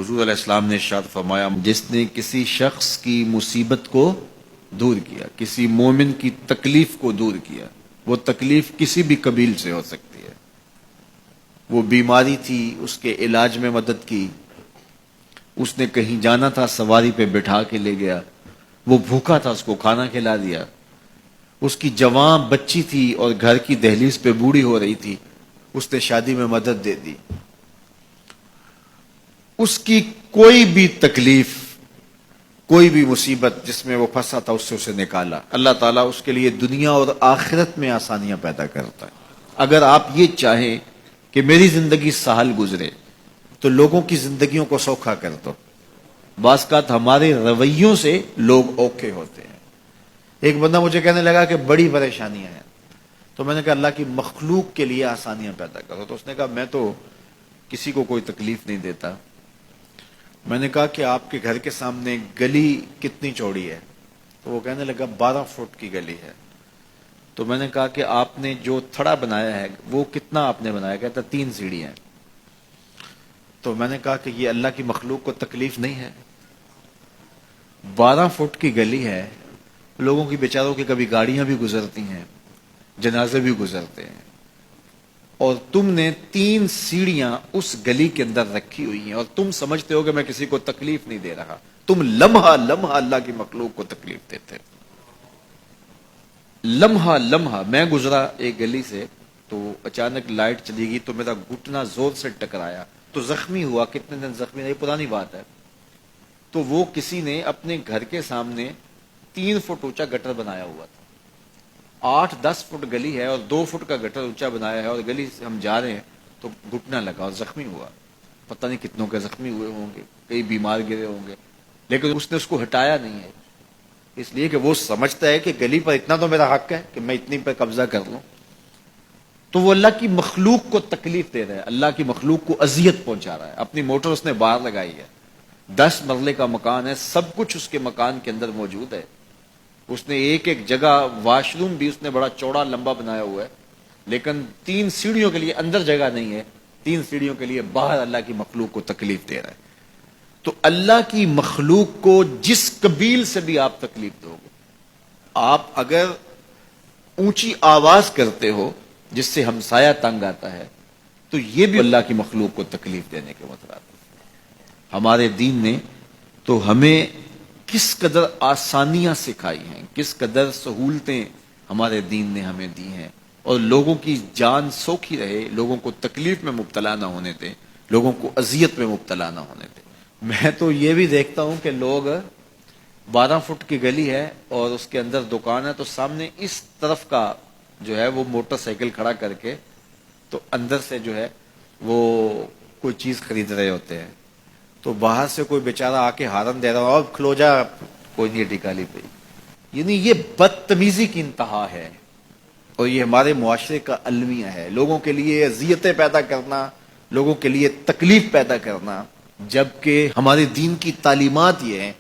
حضور علیہ السلام نے ارشاد فرمایا، جس نے کسی شخص کی مصیبت کو دور کیا، کسی مومن کی تکلیف کو دور کیا، وہ تکلیف کسی بھی قبیل سے ہو سکتی ہے، وہ بیماری تھی اس کے علاج میں مدد کی، اس نے کہیں جانا تھا سواری پہ بٹھا کے لے گیا، وہ بھوکا تھا اس کو کھانا کھلا دیا، اس کی جوان بچی تھی اور گھر کی دہلیز پہ بوڑھی ہو رہی تھی، اس نے شادی میں مدد دے دی، اس کی کوئی بھی تکلیف، کوئی بھی مصیبت جس میں وہ پھنسا تھا اس سے اسے نکالا۔ اللہ تعالیٰ اس کے لیے دنیا اور آخرت میں آسانیاں پیدا کرتا ہے۔ اگر آپ یہ چاہیں کہ میری زندگی سہل گزرے تو لوگوں کی زندگیوں کو سوکھا کر دو۔ بعض اوقات ہمارے رویوں سے لوگ اوکھے ہوتے ہیں۔ ایک بندہ مجھے کہنے لگا کہ بڑی پریشانیاں ہیں، تو میں نے کہا اللہ کی مخلوق کے لیے آسانیاں پیدا کرو۔ تو اس نے کہا میں تو کسی کو کوئی تکلیف نہیں دیتا۔ میں نے کہا کہ آپ کے گھر کے سامنے گلی کتنی چوڑی ہے؟ تو وہ کہنے لگا 12 فٹ کی گلی ہے۔ تو میں نے کہا کہ آپ نے جو تھڑا بنایا ہے وہ کتنا آپ نے بنایا؟ کہتا 3 سیڑھیاں۔ تو میں نے کہا کہ یہ اللہ کی مخلوق کو تکلیف نہیں ہے؟ 12 فٹ کی گلی ہے، لوگوں کی بیچاروں کی کبھی گاڑیاں بھی گزرتی ہیں، جنازے بھی گزرتے ہیں، اور تم نے 3 سیڑھیاں اس گلی کے اندر رکھی ہوئی ہیں اور تم سمجھتے ہو کہ میں کسی کو تکلیف نہیں دے رہا۔ تم لمحہ لمحہ اللہ کی مخلوق کو تکلیف دیتے۔ لمحہ لمحہ میں گزرا ایک گلی سے تو اچانک لائٹ چلی گئی تو میرا گھٹنا زور سے ٹکرایا تو زخمی ہوا۔ کتنے دن زخمی نہیں، پرانی بات ہے۔ تو وہ کسی نے اپنے گھر کے سامنے 3 فٹ اونچا گٹر بنایا ہوا تھا۔ 8-10 فٹ گلی ہے اور 2 فٹ کا گٹر اونچا بنایا ہے، اور گلی سے ہم جا رہے ہیں تو گھٹنا لگا اور زخمی ہوا۔ پتہ نہیں کتنوں کے زخمی ہوئے ہوں گے، کئی بیمار گرے ہوں گے، لیکن اس نے اس کو ہٹایا نہیں ہے، اس لیے کہ وہ سمجھتا ہے کہ گلی پر اتنا تو میرا حق ہے کہ میں اتنی پر قبضہ کر لوں۔ تو وہ اللہ کی مخلوق کو تکلیف دے رہا ہے، اللہ کی مخلوق کو اذیت پہنچا رہا ہے۔ اپنی موٹر اس نے باہر لگائی ہے، 10 مرلے کا مکان ہے، سب کچھ اس کے مکان کے اندر موجود ہے۔ اس نے ایک ایک جگہ واش روم بھی اس نے بڑا چوڑا لمبا بنایا ہوا ہے، لیکن 3 سیڑھیوں کے لیے اندر جگہ نہیں ہے، 3 سیڑھیوں کے لیے باہر اللہ کی مخلوق کو تکلیف دے رہا ہے۔ تو اللہ کی مخلوق کو جس قبیل سے بھی آپ تکلیف دو گے، آپ اگر اونچی آواز کرتے ہو جس سے ہمسایہ تنگ آتا ہے تو یہ بھی اللہ کی مخلوق کو تکلیف دینے کے مترادف ہے۔ ہمارے دین نے تو ہمیں کس قدر آسانیاں سکھائی ہیں، کس قدر سہولتیں ہمارے دین نے ہمیں دی ہیں، اور لوگوں کی جان سوکھی رہے، لوگوں کو تکلیف میں مبتلا نہ ہونے دیں، لوگوں کو اذیت میں مبتلا نہ ہونے دیں۔ میں تو یہ بھی دیکھتا ہوں کہ لوگ 12 فٹ کی گلی ہے اور اس کے اندر دکان ہے، تو سامنے اس طرف کا جو ہے وہ موٹر سائیکل کھڑا کر کے تو اندر سے جو ہے وہ کوئی چیز خرید رہے ہوتے ہیں، تو باہر سے کوئی بیچارہ آ کے ہارن دے رہا ہو، اور کھلو جا، کوئی نہیں ٹکالی پہ۔ یعنی یہ بدتمیزی کی انتہا ہے، اور یہ ہمارے معاشرے کا المیہ ہے، لوگوں کے لیے اذیتیں پیدا کرنا، لوگوں کے لیے تکلیف پیدا کرنا، جبکہ ہمارے دین کی تعلیمات یہ ہیں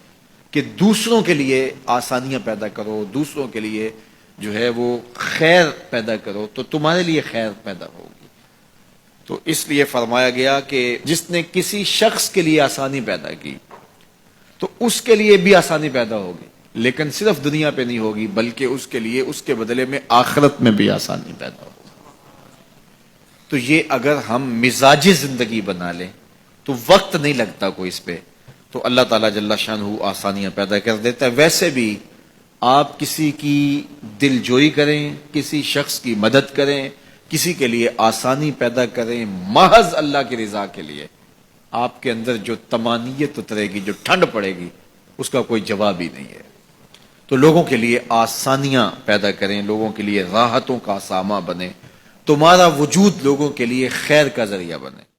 کہ دوسروں کے لیے آسانیاں پیدا کرو، دوسروں کے لیے جو ہے وہ خیر پیدا کرو تو تمہارے لیے خیر پیدا ہوگی۔ تو اس لیے فرمایا گیا کہ جس نے کسی شخص کے لیے آسانی پیدا کی تو اس کے لیے بھی آسانی پیدا ہوگی، لیکن صرف دنیا پہ نہیں ہوگی بلکہ اس کے لیے اس کے بدلے میں آخرت میں بھی آسانی پیدا ہوگی۔ تو یہ اگر ہم مزاج زندگی بنا لیں تو وقت نہیں لگتا کوئی اس پہ، تو اللہ تعالیٰ جل شانہ آسانیاں پیدا کر دیتا ہے۔ ویسے بھی آپ کسی کی دل جوئی کریں، کسی شخص کی مدد کریں، کسی کے لیے آسانی پیدا کریں محض اللہ کی رضا کے لیے، آپ کے اندر جو طمانینت اترے گی، جو ٹھنڈ پڑے گی، اس کا کوئی جواب ہی نہیں ہے۔ تو لوگوں کے لیے آسانیاں پیدا کریں، لوگوں کے لیے راحتوں کا سامان بنے، تمہارا وجود لوگوں کے لیے خیر کا ذریعہ بنے۔